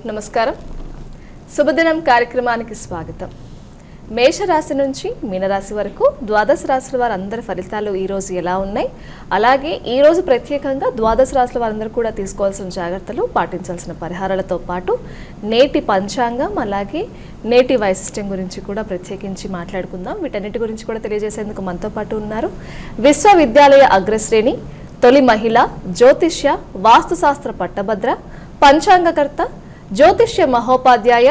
నమస్కారం. శుభదినం కార్యక్రమానికి స్వాగతం. మేషరాశి నుంచి మీనరాశి వరకు ద్వాదశ రాశుల వారందరి ఫలితాలు ఈరోజు ఎలా ఉన్నాయి, అలాగే ఈరోజు ప్రత్యేకంగా ద్వాదశ రాశుల వారందరూ కూడా తీసుకోవాల్సిన జాగ్రత్తలు, పాటించాల్సిన పరిహారాలతో పాటు నేటి పంచాంగం అలాగే నేటి వైశిష్ట్యం గురించి కూడా ప్రత్యేకించి మాట్లాడుకుందాం. వీటన్నిటి గురించి కూడా తెలియజేసేందుకు మనతో పాటు ఉన్నారు విశ్వవిద్యాలయ అగ్రశ్రేణి, తొలి మహిళ, జ్యోతిష్య వాస్తుశాస్త్ర పట్టభద్ర, పంచాంగకర్త, జ్యోతిష్య మహోపాధ్యాయ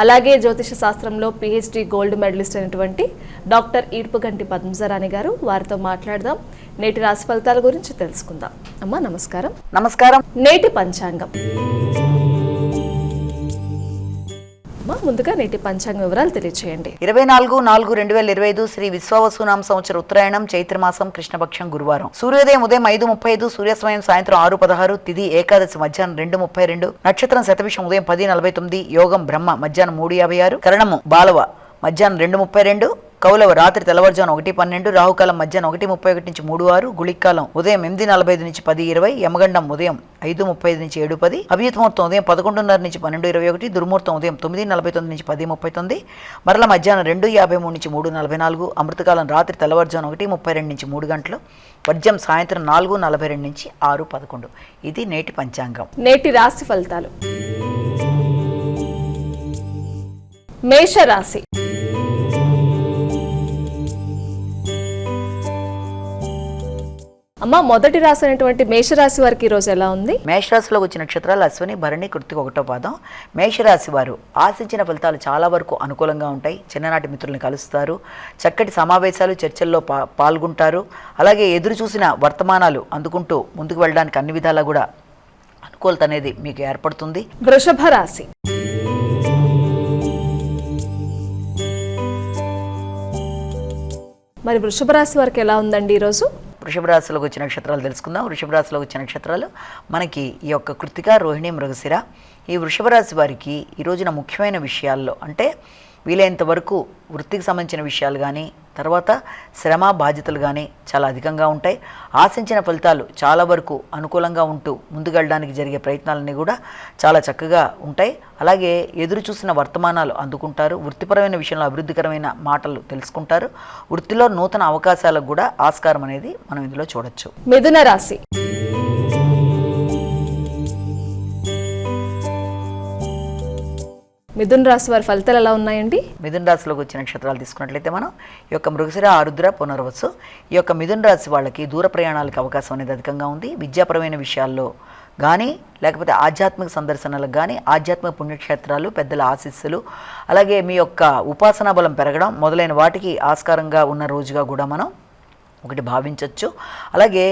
అలాగే జ్యోతిష శాస్త్రంలో పిహెచ్డి గోల్డ్ మెడలిస్ట్ అయినటువంటి డాక్టర్ ఈడ్పుగంటి పద్మజరాణి గారు. వారితో మాట్లాడదాం, నేటి రాశి ఫలితాల గురించి తెలుసుకుందాం. అమ్మా నమస్కారం. నమస్కారం. నేటి పంచాంగం. ముందుగా నేటి పంచాంగ వివరాలు తెలియచేయండి. 24/4/2025 శ్రీ విశ్వావసునామ సంవత్సర ఉత్తరాయణం చైత్రమాసం కృష్ణపక్షం గురువారం. సూర్యోదయం ఉదయం 5:35, సూర్యాస్తమయం సాయంత్రం 6:16, తిథి ఏకాదశి మధ్యాహ్నం 2:32, నక్షత్రం శతభిషం ఉదయం 10:49, యోగం బ్రహ్మ మధ్యాహ్నం 3:56, కరణము బాలవ మధ్యాహ్నం 2:32, కౌలవ రాత్రి తెల్లవారుజామున 1:12, రాహుకాలం మధ్యాహ్నం 1:31 నుంచి 3:06, గుళికాలం ఉదయం 8:45 నుంచి 10:20, యమగండం ఉదయం 5:35 నుంచి 7:10, అభిజితముహూర్తం ఉదయం 11:30 నుంచి 12:21, దుర్ముహూర్తం ఉదయం 9:49 నుంచి 10:39, మరల మధ్యాహ్నం 2:53 నుంచి 3:44, అమృతకాలం రాత్రి తెల్లవారుజామున 1:32 నుంచి 3 గంటలు, వర్జ్యం సాయంత్రం 4:42 నుంచి 6:11. ఇది నేటి పంచాంగం. నేటి రాశి ఫలితాలు. మేషరాశి. అమ్మ, మొదటి రాశి అయినటువంటి మేషరాశి వారికి ఈ రోజు ఎలా ఉంది? మేషరాశిలో వచ్చిన నక్షత్రాలు అశ్విని, భరణి, కృత్తిక 1వ పాదం. మేషరాశి వారు ఆశించిన ఫలితాలు చాలా వరకు అనుకూలంగా ఉంటాయి. చిన్ననాటి మిత్రులను కలుస్తారు, చక్కటి సమావేశాలు చర్చల్లో పాల్గొంటారు. అలాగే ఎదురు చూసిన వర్తమానాలు అందుకుంటూ ముందుకు వెళ్ళడానికి అన్ని విధాలా కూడా అనుకూలత అనేది మీకు ఏర్పడుతుంది. వృషభ రాశి. మరి వృషభ రాశి వారికి ఎలా ఉందండి ఈరోజు? వృషభ రాశిలోకి వచ్చిన నక్షత్రాలు తెలుసుకుందాం. వృషభ రాశిలోకి వచ్చిన నక్షత్రాలు మనకి ఈ యొక్క కృత్తిక, రోహిణి, మృగశిర. ఈ వృషభ రాశి వారికి ఈ రోజున ముఖ్యమైన విషయాల్లో అంటే వీలైనంత వరకు వృత్తికి సంబంధించిన విషయాలు కానీ, తర్వాత శ్రమ బాధ్యతలు కానీ చాలా అధికంగా ఉంటాయి. ఆశించిన ఫలితాలు చాలా వరకు అనుకూలంగా ఉంటూ ముందుకెళ్ళడానికి జరిగే ప్రయత్నాలన్నీ కూడా చాలా చక్కగా ఉంటాయి. అలాగే ఎదురు చూసిన వర్తమానాలు అందుకుంటారు. వృత్తిపరమైన విషయంలో అభివృద్ధికరమైన మాటలు తెలుసుకుంటారు. వృత్తిలో నూతన అవకాశాలకు కూడా ఆస్కారం అనేది మనం ఇందులో చూడొచ్చు. మిథున రాశి. మిథున రాశి వారి ఫలితాలు ఎలా ఉన్నాయండి? మిథున రాశిలోకి వచ్చిన నక్షత్రాలు తీసుకున్నట్లయితే మనం ఈ యొక్క మృగశిర, ఆరుద్ర, పునర్వసు. ఈ యొక్క మిథున రాశి వాళ్ళకి దూర ప్రయాణాలకు అవకాశం అనేది అధికంగా ఉంది. విద్యాపరమైన విషయాల్లో కానీ, లేకపోతే ఆధ్యాత్మిక సందర్శనలకు కానీ, ఆధ్యాత్మిక పుణ్యక్షేత్రాలు, పెద్దల ఆశీస్సులు, అలాగే మీ యొక్క ఉపాసనా బలం పెరగడం మొదలైన వాటికి ఆస్కారంగా ఉన్న రోజుగా కూడా మనం ఒకటి భావించవచ్చు. అలాగే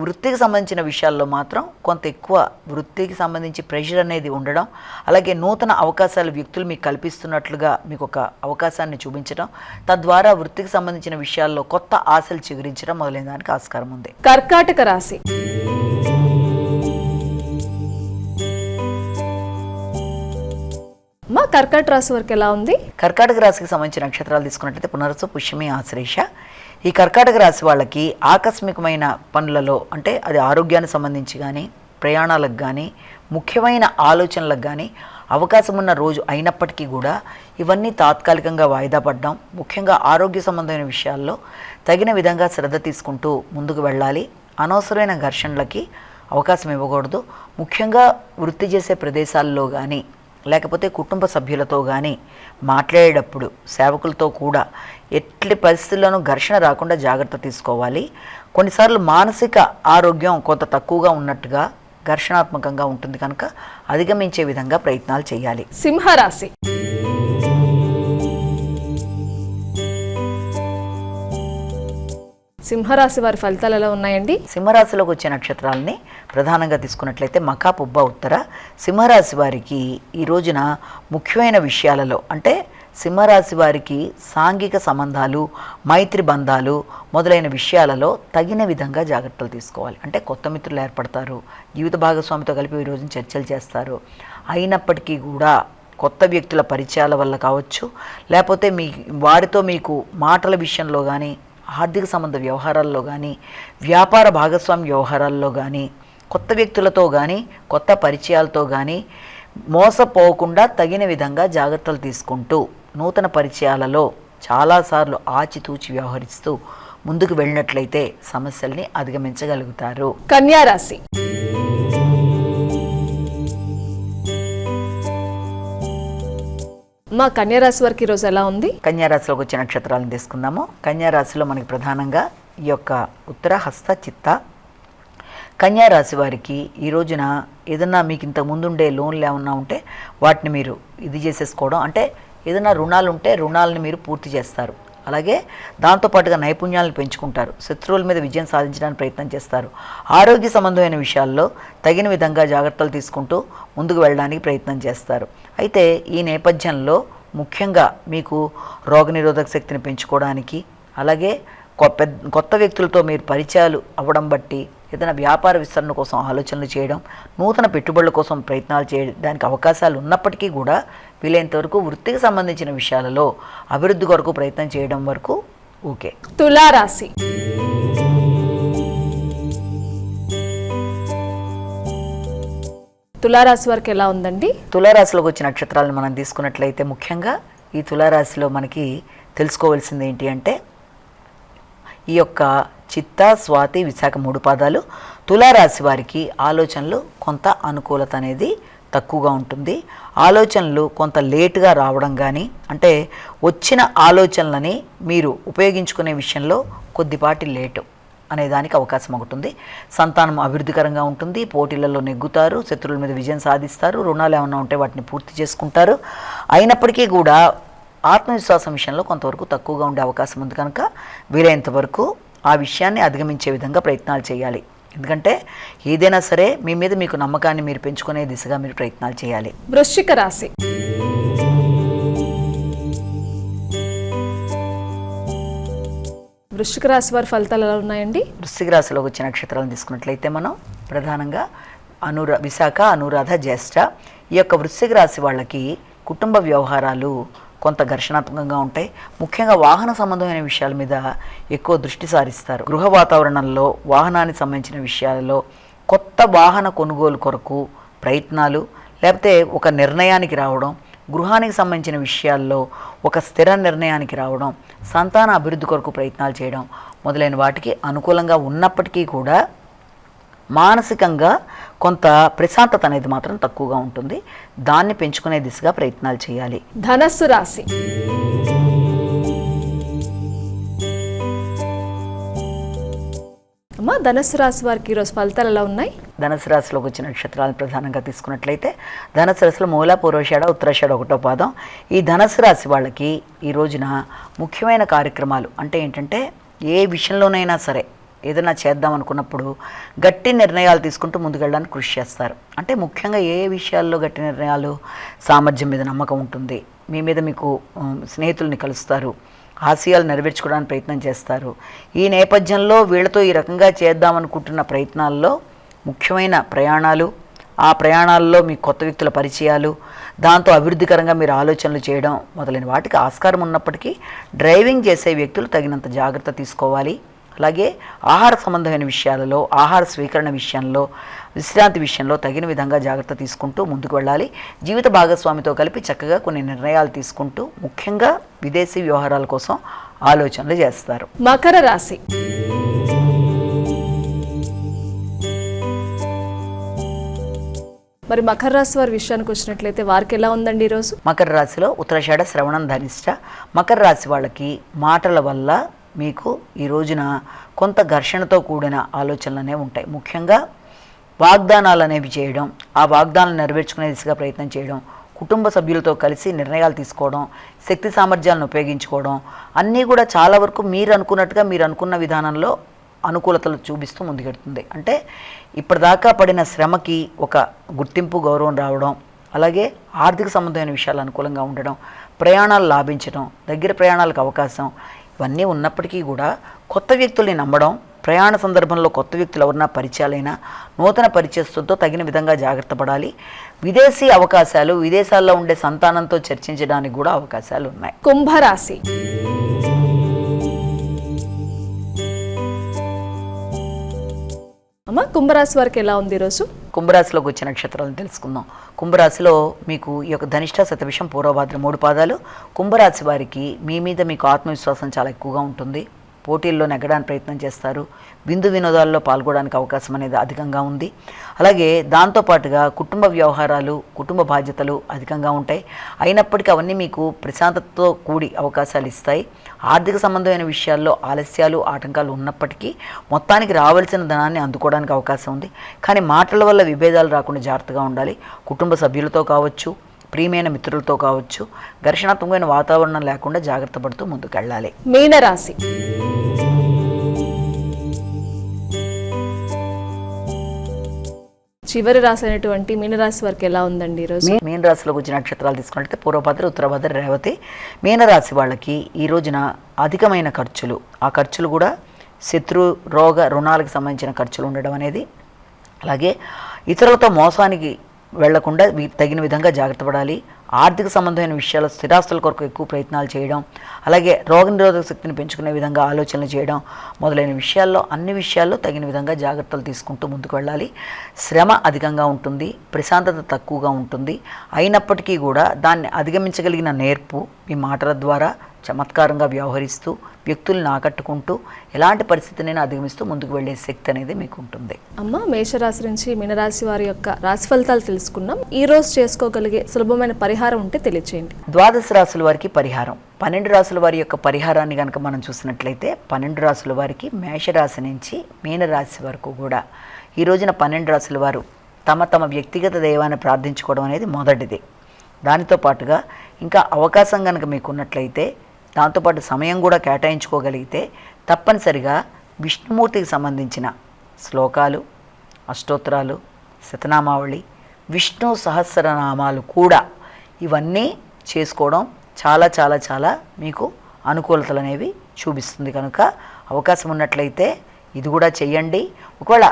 వృత్తికి సంబంధించిన విషయాల్లో మాత్రం కొంత ఎక్కువ వృత్తికి సంబంధించి ప్రెషర్ అనేది ఉండడం, అలాగే నూతన అవకాశాలు వ్యక్తులు మీకు కల్పిస్తున్నట్లుగా మీకు ఒక అవకాశాన్ని చూపించడం, తద్వారా వృత్తికి సంబంధించిన విషయాల్లో కొత్త ఆశలు చిగురించడం మొదలైన దానికి ఆస్కారం ఉంది. కర్కాటక రాశి. మా కర్కాటక రాశి వారికి ఎలా ఉంది? కర్కాటక రాశికి సంబంధించిన నక్షత్రాలు తీసుకున్నట్లయితే పునర్వసు, పుష్యమి, ఆశ్లేష. ఈ కర్కాటక రాశి వాళ్ళకి ఆకస్మికమైన పనులలో అంటే అది ఆరోగ్యానికి సంబంధించి కానీ, ప్రయాణాలకు కానీ, ముఖ్యమైన ఆలోచనలకు కానీ అవకాశం ఉన్న రోజు అయినప్పటికీ కూడా ఇవన్నీ తాత్కాలికంగా వాయిదా పడ్డం. ముఖ్యంగా ఆరోగ్య సంబంధమైన విషయాల్లో తగిన విధంగా శ్రద్ధ తీసుకుంటూ ముందుకు వెళ్ళాలి. అనవసరమైన ఘర్షణలకి అవకాశం ఇవ్వకూడదు. ముఖ్యంగా వృత్తి చేసే ప్రదేశాల్లో కానీ, లేకపోతే కుటుంబ సభ్యులతో కానీ మాట్లాడేటప్పుడు సేవకులతో కూడా ఎట్టి పరిస్థితుల్లోనూ ఘర్షణ రాకుండా జాగ్రత్త తీసుకోవాలి. కొన్నిసార్లు మానసిక ఆరోగ్యం కొంత తక్కువగా ఉన్నట్టుగా ఘర్షణాత్మకంగా ఉంటుంది కనుక అధిగమించే విధంగా ప్రయత్నాలు చేయాలి. సింహరాశి. సింహరాశి వారి ఫలితాలు ఎలా ఉన్నాయండి? సింహరాశిలోకి వచ్చే నక్షత్రాలని ప్రధానంగా తీసుకున్నట్లయితే మఖ, పుబ్బ, ఉత్తర. సింహరాశి వారికి ఈ రోజున ముఖ్యమైన విషయాలలో అంటే సింహరాశి వారికి సాంఘిక సంబంధాలు, మైత్రి బంధాలు మొదలైన విషయాలలో తగిన విధంగా జాగ్రత్తలు తీసుకోవాలి. అంటే కొత్త మిత్రులు ఏర్పడతారు, జీవిత భాగస్వామితో కలిపి ఈ రోజున చర్చలు చేస్తారు. అయినప్పటికీ కూడా కొత్త వ్యక్తుల పరిచయాల వల్ల కావచ్చు, లేకపోతే వారితో మీకు మాటల విషయంలో కానీ, ఆర్థిక సంబంధ వ్యవహారాల్లో కానీ, వ్యాపార భాగస్వామ్య వ్యవహారాల్లో కానీ, కొత్త వ్యక్తులతో కానీ, కొత్త పరిచయాలతో కానీ మోసపోకుండా తగిన విధంగా జాగ్రత్తలు తీసుకుంటూ నూతన పరిచయాలలో చాలాసార్లు ఆచితూచి వ్యవహరిస్తూ ముందుకు వెళ్ళినట్లయితే సమస్యల్ని అధిగమించగలుగుతారు. కన్యా రాశి. మా కన్యా రాశి వారికి ఈరోజు ఎలా ఉంది? కన్యా రాశిలోకి వచ్చే నక్షత్రాలను తీసుకుందాము. కన్యా రాశిలో మనకి ప్రధానంగా ఈ యొక్క ఉత్తర, హస్త, చిత్త. కన్యా రాశి వారికి ఈ రోజున ఏదన్నా మీకు ఇంతకు ముందుండే లోన్లు ఏమన్నా ఉంటే వాటిని మీరు ఇది చేసేసుకోవడం, అంటే ఏదైనా రుణాలు ఉంటే రుణాలను మీరు పూర్తి చేస్తారు. అలాగే దాంతోపాటుగా నైపుణ్యాలను పెంచుకుంటారు. శత్రువుల మీద విజయం సాధించడానికి ప్రయత్నం చేస్తారు. ఆరోగ్య సంబంధమైన విషయాల్లో తగిన విధంగా జాగ్రత్తలు తీసుకుంటూ ముందుకు వెళ్ళడానికి ప్రయత్నం చేస్తారు. అయితే ఈ నేపథ్యంలో ముఖ్యంగా మీకు రోగనిరోధక శక్తిని పెంచుకోవడానికి, అలాగే కొత్త వ్యక్తులతో మీరు పరిచయాలు అవ్వడం బట్టి ఏదైనా వ్యాపార విస్తరణ కోసం ఆలోచనలు చేయడం, నూతన పెట్టుబడుల కోసం ప్రయత్నాలు చేయడానికి అవకాశాలు ఉన్నప్పటికీ కూడా వీలైనంత వరకు వృత్తికి సంబంధించిన విషయాలలో అభివృద్ధి కొరకు ప్రయత్నం చేయడం వరకు ఓకే. తులారాశి. తులారాశి వారికి ఎలా ఉందండి? తులారాశిలోకి వచ్చిన నక్షత్రాలను మనం తీసుకున్నట్లయితే ముఖ్యంగా ఈ తులారాశిలో మనకి తెలుసుకోవాల్సింది ఏంటి అంటే ఈ యొక్క చిత్త, స్వాతి, విశాఖ 3 పాదాలు తులారాశి వారికి ఆలోచనలు కొంత అనుకూలత అనేది తక్కువగా ఉంటుంది. ఆలోచనలు కొంత లేటుగా రావడం కానీ, అంటే వచ్చిన ఆలోచనలని మీరు ఉపయోగించుకునే విషయంలో కొద్దిపాటి లేటు అనేదానికి అవకాశం ఉంటుంది. సంతానం అభివృద్ధికరంగా ఉంటుంది. పోటీలలో నెగ్గుతారు. శత్రువుల మీద విజయం సాధిస్తారు. రుణాలు ఏమన్నా ఉంటే వాటిని పూర్తి చేసుకుంటారు. అయినప్పటికీ కూడా ఆత్మవిశ్వాసం విషయంలో కొంతవరకు తక్కువగా ఉండే అవకాశం ఉంది కనుక వీలైనంత వరకు ఆ విషయాన్ని అధిగమించే విధంగా ప్రయత్నాలు చేయాలి. ఎందుకంటే ఏదైనా సరే మీ మీద మీకు నమ్మకాన్ని మీరు పెంచుకునే దిశగా మీరు ప్రయత్నాలు చేయాలి. వృశ్చిక రాశి. వృశ్చిక రాశి వారి ఫలితాలు ఎలా ఉన్నాయండి? వృశ్చిక రాశిలోకి వచ్చే నక్షత్రాలను తీసుకున్నట్లయితే మనం ప్రధానంగా విశాఖ, అనురాధ, జ్యేష్ఠ. ఈ యొక్క వృశ్చిక రాశి వాళ్ళకి కుటుంబ వ్యవహారాలు కొంత ఘర్షణాత్మకంగా ఉంటాయి. ముఖ్యంగా వాహన సంబంధమైన విషయాల మీద ఎక్కువ దృష్టి సారిస్తారు. గృహ వాతావరణంలో వాహనానికి సంబంధించిన విషయాలలో కొత్త వాహన కొనుగోలు కొరకు ప్రయత్నాలు, లేకపోతే ఒక నిర్ణయానికి రావడం, గృహానికి సంబంధించిన విషయాల్లో ఒక స్థిర నిర్ణయానికి రావడం, సంతాన అభివృద్ధి కొరకు ప్రయత్నాలు చేయడం మొదలైన వాటికి అనుకూలంగా ఉన్నప్పటికీ కూడా మానసికంగా కొంత ప్రశాంతత అనేది మాత్రం తక్కువగా ఉంటుంది. దాన్ని పెంచుకునే దిశగా ప్రయత్నాలు చేయాలి. ధనస్సు రాశి. అమ్మా, ధనస్సు రాశి వారికి ఈరోజు ఫలితాలు ఎలా ఉన్నాయి? ధనుసు రాశిలోకి వచ్చిన నక్షత్రాలను ప్రధానంగా తీసుకున్నట్లయితే ధనుసు రాశిలో మూల, పూర్వషాఢ, ఉత్తరాషాఢ 1వ పాదం. ఈ ధనుసు రాశి వాళ్ళకి ఈ రోజున ముఖ్యమైన కార్యక్రమాలు అంటే ఏంటంటే ఏ విషయంలోనైనా సరే ఏదైనా చేద్దాం అనుకున్నప్పుడు గట్టి నిర్ణయాలు తీసుకుంటూ ముందుకెళ్ళడానికి కృషి చేస్తారు. అంటే ముఖ్యంగా ఏ విషయాల్లో గట్టి నిర్ణయాలు, సామర్థ్యం మీద నమ్మకం ఉంటుంది. మీ మీద మీకు స్నేహితుల్ని కలుస్తారు. ఆశయాలు నెరవేర్చుకోవడానికి ప్రయత్నం చేస్తారు. ఈ నేపథ్యంలో వీళ్ళతో ఈ రకంగా చేద్దామనుకుంటున్న ప్రయత్నాల్లో ముఖ్యమైన ప్రయాణాలు, ఆ ప్రయాణాల్లో మీ కొత్త వ్యక్తుల పరిచయాలు, దాంతో అభివృద్ధికరంగా మీరు ఆలోచనలు చేయడం మొదలైన వాటికి ఆస్కారం ఉన్నప్పటికీ డ్రైవింగ్ చేసే వ్యక్తులు తగినంత జాగ్రత్త తీసుకోవాలి. అలాగే ఆహార సంబంధమైన విషయాలలో, ఆహార స్వీకరణ విషయంలో, విశ్రాంతి విషయంలో తగిన విధంగా జాగ్రత్త తీసుకుంటూ ముందుకు వెళ్ళాలి. జీవిత భాగస్వామితో కలిపి చక్కగా కొన్ని నిర్ణయాలు తీసుకుంటూ ముఖ్యంగా విదేశీ వ్యవహారాల కోసం ఆలోచనలు చేస్తారు. మకర రాశి. మరి మకర రాశి వారి విషయానికి వచ్చినట్లయితే వారికి ఎలా ఉందండి ఈరోజు? మకర రాశిలో ఉత్తరాషాఢ, శ్రవణం, ధనిష్ట. మకర రాశి వాళ్ళకి మాటల వల్ల మీకు ఈ రోజున కొంత ఘర్షణతో కూడిన ఆలోచనలు అనేవి ఉంటాయి. ముఖ్యంగా వాగ్దానాలు అనేవి చేయడం, ఆ వాగ్దానాలు నెరవేర్చుకునే దిశగా ప్రయత్నం చేయడం, కుటుంబ సభ్యులతో కలిసి నిర్ణయాలు తీసుకోవడం, శక్తి సామర్థ్యాలను ఉపయోగించుకోవడం అన్నీ కూడా చాలా వరకు మీరు అనుకున్నట్టుగా మీరు అనుకున్న విధానంలో అనుకూలతలు చూపిస్తూ ముందుకెడుతుంది. అంటే ఇప్పటిదాకా పడిన శ్రమకి ఒక గుర్తింపు, గౌరవం రావడం, అలాగే ఆర్థిక సంబంధమైన విషయాలు అనుకూలంగా ఉండడం, ప్రయాణాలు లాభించడం, దగ్గర ప్రయాణాలకు అవకాశం ఇవన్నీ ఉన్నప్పటికీ కూడా కొత్త వ్యక్తుల్ని నమ్మడం, ప్రయాణ సందర్భంలో కొత్త వ్యక్తులు ఎవరన్నా పరిచయాలైనా నూతన పరిచయస్తులతో తగిన విధంగా జాగ్రత్త పడాలి. విదేశీ అవకాశాలు, విదేశాల్లో ఉండే సంతానంతో చర్చించడానికి కూడా అవకాశాలు ఉన్నాయి. కుంభరాశి. అమ్మ, అమ్మ కుంభరాశి వారికి ఎలా ఉంది ఈరోజు? కుంభరాశిలోకి వచ్చే నక్షత్రాలను తెలుసుకుందాం. కుంభరాశిలో మీకు ఈ యొక్క ధనిష్ట, శతభిషం, పూర్వభాద్ర 3 పాదాలు. కుంభరాశి వారికి మీ మీద మీకు ఆత్మవిశ్వాసం చాలా ఎక్కువగా ఉంటుంది. పోటీల్లో నెగ్గడానికి ప్రయత్నం చేస్తారు. విందు వినోదాల్లో పాల్గొనడానికి అవకాశం అనేది అధికంగా ఉంది. అలాగే దాంతోపాటుగా కుటుంబ వ్యవహారాలు, కుటుంబ బాధ్యతలు అధికంగా ఉంటాయి. అయినప్పటికీ అవన్నీ మీకు ప్రశాంతతతో కూడి అవకాశాలు ఇస్తాయి. ఆర్థిక సంబంధమైన విషయాల్లో ఆలస్యాలు, ఆటంకాలు ఉన్నప్పటికీ మొత్తానికి రావాల్సిన ధనాన్ని అందుకోవడానికి అవకాశం ఉంది. కానీ మాటల వల్ల విభేదాలు రాకుండా జాగ్రత్తగా ఉండాలి. కుటుంబ సభ్యులతో కావచ్చు, ప్రియమైన మిత్రులతో కావచ్చు, ఘర్షణాత్మకమైన వాతావరణం లేకుండా జాగ్రత్త పడుతూ ముందుకెళ్ళాలి. మీనరాశి. చివరి రాశి అయినటువంటి మీనరాశి వారికి ఎలా ఉందండి ఈరోజు? మీనరాశిలోకి వచ్చిన నక్షత్రాలు తీసుకున్నట్లయితే పూర్వభద్ర, ఉత్తరభద్ర, రేవతి. మీనరాశి వాళ్ళకి ఈ రోజున అధికమైన ఖర్చులు, ఆ ఖర్చులు కూడా శత్రు, రోగ, రుణాలకు సంబంధించిన ఖర్చులు ఉండడం అనేది, అలాగే ఇతరులతో మోసానికి వెళ్లకుండా తగిన విధంగా జాగ్రత్త పడాలి. ఆర్థిక సంబంధమైన విషయాల్లో స్థిరాస్తుల కొరకు ఎక్కువ ప్రయత్నాలు చేయడం, అలాగే రోగనిరోధక శక్తిని పెంచుకునే విధంగా ఆలోచనలు చేయడం మొదలైన విషయాల్లో, అన్ని విషయాల్లో తగిన విధంగా జాగ్రత్తలు తీసుకుంటూ ముందుకు వెళ్ళాలి. శ్రమ అధికంగా ఉంటుంది, ప్రశాంతత తక్కువగా ఉంటుంది. అయినప్పటికీ కూడా దాన్ని అధిగమించగలిగిన నేర్పు మీ మాటల ద్వారా చమత్కారంగా వ్యవహరిస్తూ వ్యక్తుల్ని ఆకట్టుకుంటూ ఎలాంటి పరిస్థితినైనా అధిగమిస్తూ ముందుకు వెళ్ళే శక్తి అనేది మీకు ఉంటుంది. అమ్మ, మేషరాశి నుంచి మీనరాశి వారి యొక్క రాశి ఫలితాలు తెలుసుకున్నాం. ఈ రోజు చేసుకోగలిగే సులభమైన పరిహారం ఉంటే తెలియచేయండి. ద్వాదశ రాశుల వారికి పరిహారం. 12 రాశుల వారి యొక్క పరిహారాన్ని కనుక మనం చూసినట్లయితే 12 రాశుల వారికి మేషరాశి నుంచి మీనరాశి వరకు కూడా ఈ రోజున 12 రాశుల వారు తమ తమ వ్యక్తిగత దైవాన్ని ప్రార్థించుకోవడం అనేది మొదటిది. దానితో పాటుగా ఇంకా అవకాశం కనుక మీకు ఉన్నట్లయితే, దాంతోపాటు సమయం కూడా కేటాయించుకోగలిగితే తప్పనిసరిగా విష్ణుమూర్తికి సంబంధించిన శ్లోకాలు, అష్టోత్తరాలు, శతనామావళి, విష్ణు సహస్రనామాలు కూడా ఇవన్నీ చేసుకోవడం చాలా చాలా చాలా మీకు అనుకూలతలు అనేవి చూపిస్తుంది. కనుక అవకాశం ఉన్నట్లయితే ఇది కూడా చెయ్యండి. ఒకవేళ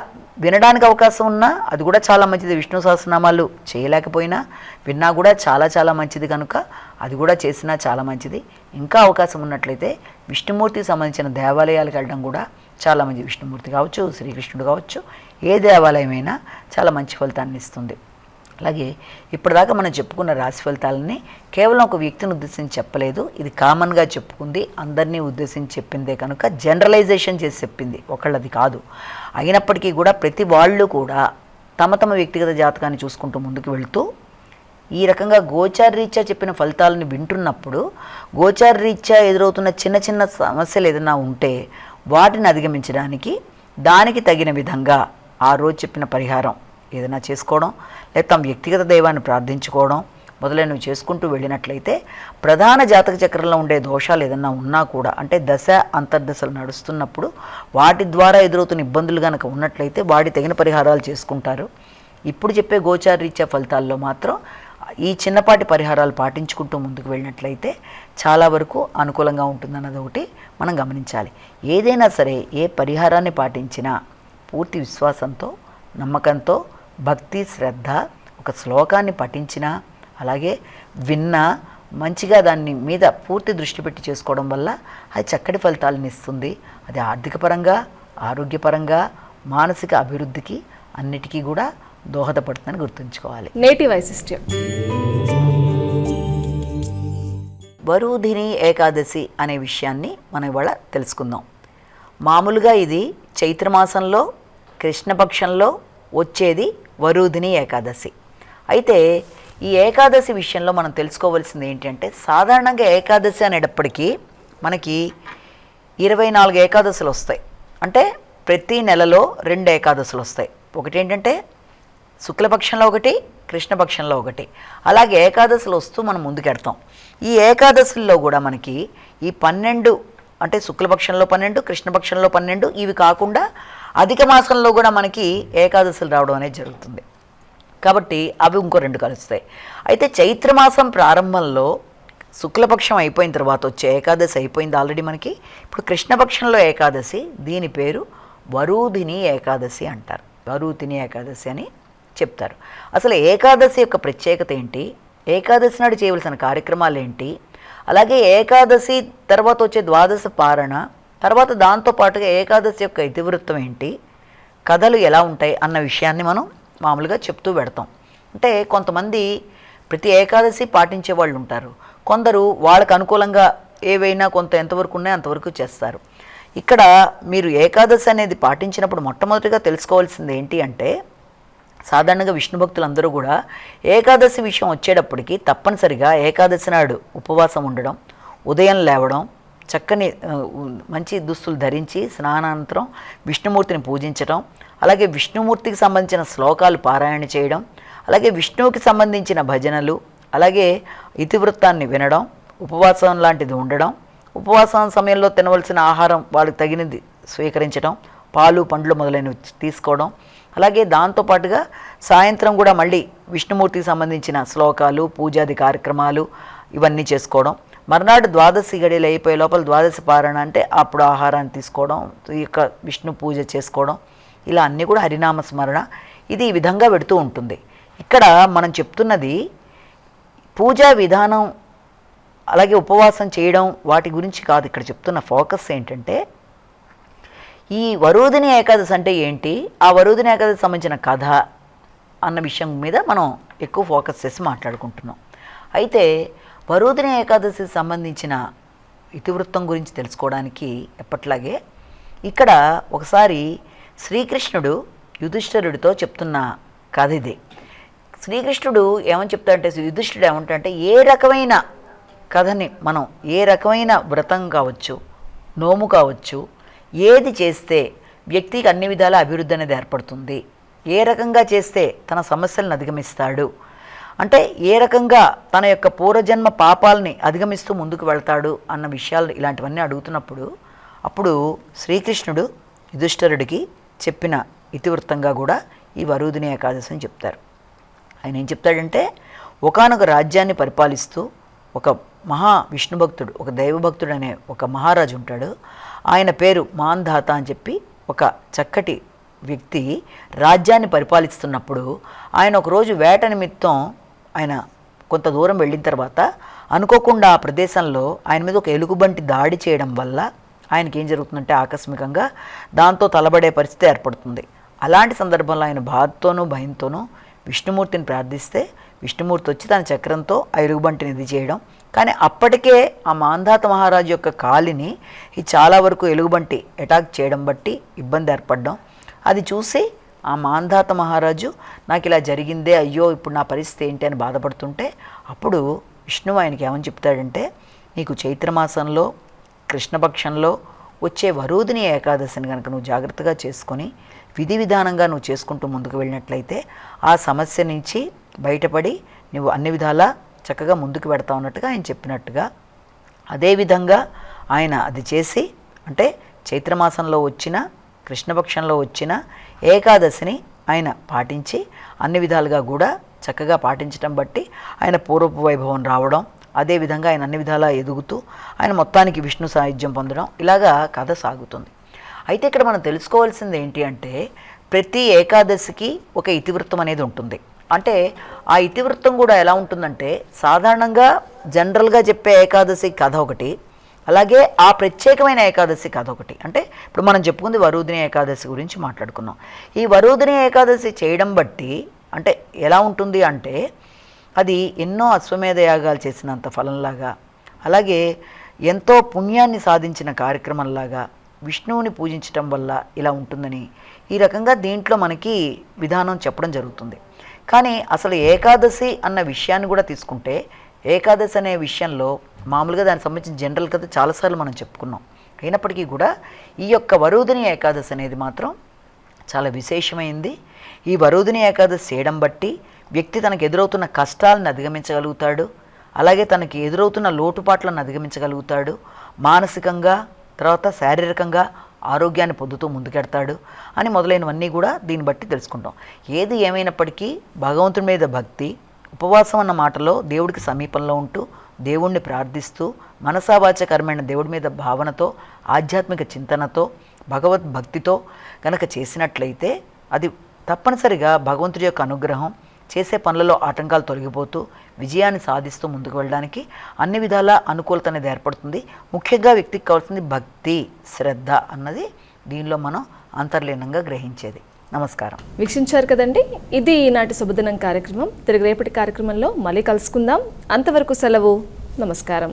వినడానికి అవకాశం ఉన్నా అది కూడా చాలా మంచిది. విష్ణు సహస్రనామాలు చేయలేకపోయినా విన్నా కూడా చాలా చాలా మంచిది. కనుక అది కూడా చేసినా చాలా మంచిది. ఇంకా అవకాశం ఉన్నట్లయితే విష్ణుమూర్తికి సంబంధించిన దేవాలయాలకు వెళ్ళడం కూడా చాలా మంచిది. విష్ణుమూర్తి కావచ్చు, శ్రీకృష్ణుడు కావచ్చు, ఏ దేవాలయమైనా చాలా మంచి ఫలితాన్ని ఇస్తుంది. అలాగే ఇప్పటిదాకా మనం చెప్పుకున్న రాశి ఫలితాలని కేవలం ఒక వ్యక్తిని ఉద్దేశించి చెప్పలేదు. ఇది కామన్గా చెప్పుకుంది, అందరినీ ఉద్దేశించి చెప్పిందే కనుక జనరలైజేషన్ చేసి చెప్పింది, ఒకళ్ళది కాదు. అయినప్పటికీ కూడా ప్రతి వాళ్ళు కూడా తమ తమ వ్యక్తిగత జాతకాన్ని చూసుకుంటూ ముందుకు వెళుతూ ఈ రకంగా గోచారరీత్యా చెప్పిన ఫలితాలను వింటున్నప్పుడు గోచారరీత్యా ఎదురవుతున్న చిన్న చిన్న సమస్యలు ఏదైనా ఉంటే వాటిని అధిగమించడానికి దానికి తగిన విధంగా ఆ రోజు చెప్పిన పరిహారం ఏదైనా చేసుకోవడం, లేదా తమ వ్యక్తిగత దైవాన్ని ప్రార్థించుకోవడం మొదలైనవి చేసుకుంటూ వెళ్ళినట్లయితే ప్రధాన జాతక చక్రంలో ఉండే దోషాలు ఏదన్నా ఉన్నా కూడా, అంటే దశ అంతర్దశలు నడుస్తున్నప్పుడు వాటి ద్వారా ఎదురవుతున్న ఇబ్బందులు కనుక ఉన్నట్లయితే వాటి తగిన పరిహారాలు చేసుకుంటారు. ఇప్పుడు చెప్పే గోచారరీత్యా ఫలితాల్లో మాత్రం ఈ చిన్నపాటి పరిహారాలు పాటించుకుంటూ ముందుకు వెళ్ళినట్లయితే చాలా వరకు అనుకూలంగా ఉంటుందన్నది ఒకటి మనం గమనించాలి. ఏదైనా సరే ఏ పరిహారాన్ని పాటించినా పూర్తి విశ్వాసంతో, నమ్మకంతో, భక్తి, శ్రద్ధ, ఒక శ్లోకాన్ని పఠించినా అలాగే విన్నా మంచిగా దాన్ని మీద పూర్తి దృష్టి పెట్టి చేసుకోవడం వల్ల అది చక్కటి ఫలితాలను ఇస్తుంది. అది ఆర్థికపరంగా, ఆరోగ్యపరంగా, మానసిక అభివృద్ధికి అన్నిటికీ కూడా దోహదపడుతుందని గుర్తుంచుకోవాలి. నేటి వైశిష్ట్యం. వరుధిని ఏకాదశి అనే విషయాన్ని మనం ఇవాళ తెలుసుకుందాం. మామూలుగా ఇది చైత్రమాసంలో కృష్ణపక్షంలో వచ్చేది వరుధిని ఏకాదశి. అయితే ఈ ఏకాదశి విషయంలో మనం తెలుసుకోవాల్సింది ఏంటంటే, సాధారణంగా ఏకాదశి అనేటప్పటికీ మనకి 24 ఏకాదశులు వస్తాయి. అంటే ప్రతి నెలలో 2 ఏకాదశులు వస్తాయి. ఒకటి ఏంటంటే శుక్లపక్షంలో ఒకటి, కృష్ణపక్షంలో ఒకటి. అలాగే ఏకాదశులు వస్తూ మనం ముందుకెడతాం. ఈ ఏకాదశుల్లో కూడా మనకి ఈ 12 అంటే శుక్లపక్షంలో 12, కృష్ణపక్షంలో 12, ఇవి కాకుండా అధిక మాసంలో కూడా మనకి ఏకాదశులు రావడం అనేది జరుగుతుంది. కాబట్టి అవి ఇంకో 2 కలుస్తాయి. అయితే చైత్రమాసం ప్రారంభంలో శుక్లపక్షం అయిపోయిన తర్వాత వచ్చే ఏకాదశి అయిపోయింది ఆల్రెడీ మనకి. ఇప్పుడు కృష్ణపక్షంలో ఏకాదశి, దీని పేరు వరుధిని ఏకాదశి అంటారు. వరుధిని ఏకాదశి అని చెప్తారు. అసలు ఏకాదశి యొక్క ప్రత్యేకత ఏంటి, ఏకాదశి నాడు చేయవలసిన కార్యక్రమాలు ఏంటి, అలాగే ఏకాదశి తర్వాత వచ్చే ద్వాదశ పారణ, తర్వాత దాంతోపాటుగా ఏకాదశి యొక్క ఇతివృత్తం ఏంటి, కథలు ఎలా ఉంటాయి అన్న విషయాన్ని మనం మామూలుగా చెప్తూ పెడతాం. అంటే కొంతమంది ప్రతి ఏకాదశి పాటించే వాళ్ళు ఉంటారు, కొందరు వాళ్ళకు అనుకూలంగా ఏవైనా కొంత ఎంతవరకు ఉన్నాయో అంతవరకు చేస్తారు. ఇక్కడ మీరు ఏకాదశి అనేది పాటించినప్పుడు మొట్టమొదటిగా తెలుసుకోవాల్సింది ఏంటి అంటే, సాధారణంగా విష్ణు భక్తులందరూ కూడా ఏకాదశి విషయం వచ్చేటప్పటికి తప్పనిసరిగా ఏకాదశి నాడు ఉపవాసం ఉండడం, ఉదయం లేవడం, చక్కని మంచి దుస్తులు ధరించి స్నానానంతరం విష్ణుమూర్తిని పూజించడం, అలాగే విష్ణుమూర్తికి సంబంధించిన శ్లోకాలు పారాయణ చేయడం, అలాగే విష్ణువుకి సంబంధించిన భజనలు, అలాగే ఇతివృత్తాన్ని వినడం, ఉపవాసం లాంటిది ఉండడం, ఉపవాసం సమయంలో తినవలసిన ఆహారం వాళ్ళకి తగినది స్వీకరించడం, పాలు పండ్లు మొదలైనవి తీసుకోవడం, అలాగే దాంతోపాటుగా సాయంత్రం కూడా మళ్ళీ విష్ణుమూర్తికి సంబంధించిన శ్లోకాలు పూజాది కార్యక్రమాలు ఇవన్నీ చేసుకోవడం, మర్నాడు ద్వాదశి గడియలు అయిపోయే లోపల ద్వాదశి పారాయణ అంటే అప్పుడు ఆహారాన్ని తీసుకోవడం, ఈ యొక్క విష్ణు పూజ చేసుకోవడం, ఇలా అన్నీ కూడా హరినామ స్మరణ, ఇది ఈ విధంగా పెడుతూ ఉంటుంది. ఇక్కడ మనం చెప్తున్నది పూజా విధానం అలాగే ఉపవాసం చేయడం వాటి గురించి కాదు. ఇక్కడ చెప్తున్న ఫోకస్ ఏంటంటే ఈ వరోధిని ఏకాదశి అంటే ఏంటి, ఆ వరోధిని ఏకాదశి సంబంధించిన కథ అన్న విషయం మీద మనం ఎక్కువ ఫోకస్ చేసి మాట్లాడుకుంటున్నాం. అయితే వరోధిని ఏకాదశికి సంబంధించిన ఇతివృత్తం గురించి తెలుసుకోవడానికి ఎప్పట్లాగే ఇక్కడ ఒకసారి శ్రీకృష్ణుడు యుధిష్ఠిరుడితో చెప్తున్న కథ ఇది. శ్రీకృష్ణుడు ఏమని చెప్తాడంటే, యుధిష్ఠిరుడు ఏమంటాడంటే, ఏ రకమైన కథని మనం, ఏ రకమైన వ్రతం కావచ్చు, నోము కావచ్చు, ఏది చేస్తే వ్యక్తికి అన్ని విధాల అభివృద్ధి అనేది ఏర్పడుతుంది, ఏ రకంగా చేస్తే తన సమస్యలను అధిగమిస్తాడు, అంటే ఏ రకంగా తన యొక్క పూర్వజన్మ పాపాలని అధిగమిస్తూ ముందుకు వెళ్తాడు అన్న విషయాలు ఇలాంటివన్నీ అడుగుతున్నప్పుడు అప్పుడు శ్రీకృష్ణుడు యుధిష్ఠిరుడికి చెప్పిన ఇతివృత్తంగా కూడా ఈ వరోధిని ఏకాదశి అని చెప్తారు. ఆయన ఏం చెప్తాడంటే, ఒకానొక రాజ్యాన్ని పరిపాలిస్తూ ఒక మహా విష్ణుభక్తుడు, ఒక దైవభక్తుడు అనే ఒక మహారాజు ఉంటాడు. ఆయన పేరు మాంధాత అని చెప్పి ఒక చక్కటి వ్యక్తి రాజ్యాన్ని పరిపాలిస్తున్నప్పుడు ఆయన ఒకరోజు వేట నిమిత్తం ఆయన కొంత దూరం వెళ్ళిన తర్వాత అనుకోకుండా ఆ ప్రదేశంలో ఆయన మీద ఒక ఎలుగుబంటి దాడి చేయడం వల్ల ఆయనకి ఏం జరుగుతుందంటే ఆకస్మికంగా దాంతో తలబడే పరిస్థితి ఏర్పడుతుంది. అలాంటి సందర్భంలో ఆయన బాధతోనూ భయంతోనూ విష్ణుమూర్తిని ప్రార్థిస్తే విష్ణుమూర్తి వచ్చి తన చక్రంతో ఆ ఎలుగుబంటిని ఇది చేయడం, కానీ అప్పటికే ఆ మాంధాత మహారాజు యొక్క కాలిని ఈ చాలా వరకు ఎలుగుబంటి అటాక్ చేయడం బట్టి ఇబ్బంది ఏర్పడడం, అది చూసి ఆ మాంధాత మహారాజు నాకు ఇలా జరిగిందే, అయ్యో ఇప్పుడు నా పరిస్థితి ఏంటి అని బాధపడుతుంటే అప్పుడు విష్ణువు ఆయనకి ఏమని చెప్తాడంటే, నీకు చైత్రమాసంలో కృష్ణపక్షంలో వచ్చే వరోధిని ఏకాదశిని కనుక నువ్వు జాగ్రత్తగా చేసుకొని విధి విధానంగా నువ్వు చేసుకుంటూ ముందుకు వెళ్ళినట్లయితే ఆ సమస్య నుంచి బయటపడి నువ్వు అన్ని విధాలా చక్కగా ముందుకు పెడతా ఉన్నట్టుగా ఆయన చెప్పినట్టుగా అదేవిధంగా ఆయన అది చేసి, అంటే చైత్రమాసంలో వచ్చిన కృష్ణపక్షంలో వచ్చిన ఏకాదశిని ఆయన పాటించి అన్ని విధాలుగా కూడా చక్కగా పాటించడం బట్టి ఆయన పూర్వపు వైభవం రావడం, అదేవిధంగా ఆయన అన్ని విధాలా ఎదుగుతూ ఆయన మొత్తానికి విష్ణు సాయుధ్యం పొందడం, ఇలాగా కథ సాగుతుంది. అయితే ఇక్కడ మనం తెలుసుకోవాల్సింది ఏంటి అంటే, ప్రతి ఏకాదశికి ఒక ఇతివృత్తం అనేది ఉంటుంది. అంటే ఆ ఇతివృత్తం కూడా ఎలా ఉంటుందంటే, సాధారణంగా జనరల్గా చెప్పే ఏకాదశి కథ ఒకటి, అలాగే ఆ ప్రత్యేకమైన ఏకాదశి కథ ఒకటి. అంటే ఇప్పుడు మనం చెప్పుకుంది వరోధిని ఏకాదశి గురించి మాట్లాడుకున్నాం. ఈ వరోధిని ఏకాదశి చేయడం బట్టి అంటే ఎలా ఉంటుంది అంటే, అది ఎన్నో అశ్వమేధ యాగాలు చేసినంత ఫలంలాగా, అలాగే ఎంతో పుణ్యాన్ని సాధించిన కార్యక్రమంలాగా, విష్ణువుని పూజించటం వల్ల ఇలా ఉంటుందని ఈ రకంగా దీంట్లో మనకి విధానం చెప్పడం జరుగుతుంది. కానీ అసలు ఏకాదశి అన్న విషయాన్ని కూడా తీసుకుంటే, ఏకాదశి అనే విషయంలో మామూలుగా దానికి సంబంధించిన జనరల్ కథ చాలాసార్లు మనం చెప్పుకున్నాం. అయినప్పటికీ కూడా ఈ యొక్క వరోధిని ఏకాదశి అనేది మాత్రం చాలా విశేషమైంది. ఈ వరోధిని ఏకాదశి చేయడం బట్టి వ్యక్తి తనకు ఎదురవుతున్న కష్టాలను అధిగమించగలుగుతాడు, అలాగే తనకి ఎదురవుతున్న లోటుపాట్లను అధిగమించగలుగుతాడు, మానసికంగా తర్వాత శారీరకంగా ఆరోగ్యాన్ని పొందుతూ ముందుకెడతాడు అని మొదలైనవన్నీ కూడా దీన్ని బట్టి తెలుసుకుంటాం. ఏది ఏమైనప్పటికీ భగవంతుడి మీద భక్తి, ఉపవాసం అన్న మాటలో దేవుడికి సమీపంలో ఉంటూ దేవుణ్ణి ప్రార్థిస్తూ మనసావాచ కర్మైన దేవుడి మీద భావనతో ఆధ్యాత్మిక చింతనతో భగవద్భక్తితో కనుక చేసినట్లయితే అది తప్పనిసరిగా భగవంతుడి యొక్క అనుగ్రహం, చేసే పనులలో ఆటంకాలు తొలగిపోతూ విజయాన్ని సాధిస్తూ ముందుకు వెళ్ళడానికి అన్ని విధాల అనుకూలత అనేది ఏర్పడుతుంది. ముఖ్యంగా వ్యక్తికి కావాల్సింది భక్తి, శ్రద్ధ అన్నది దీనిలో మనం అంతర్లీనంగా గ్రహించేది. నమస్కారం. వీక్షించారు కదండి, ఇది ఈనాటి శుభదినం కార్యక్రమం. తిరిగి రేపటి కార్యక్రమంలో మళ్ళీ కలుసుకుందాం. అంతవరకు సెలవు. నమస్కారం.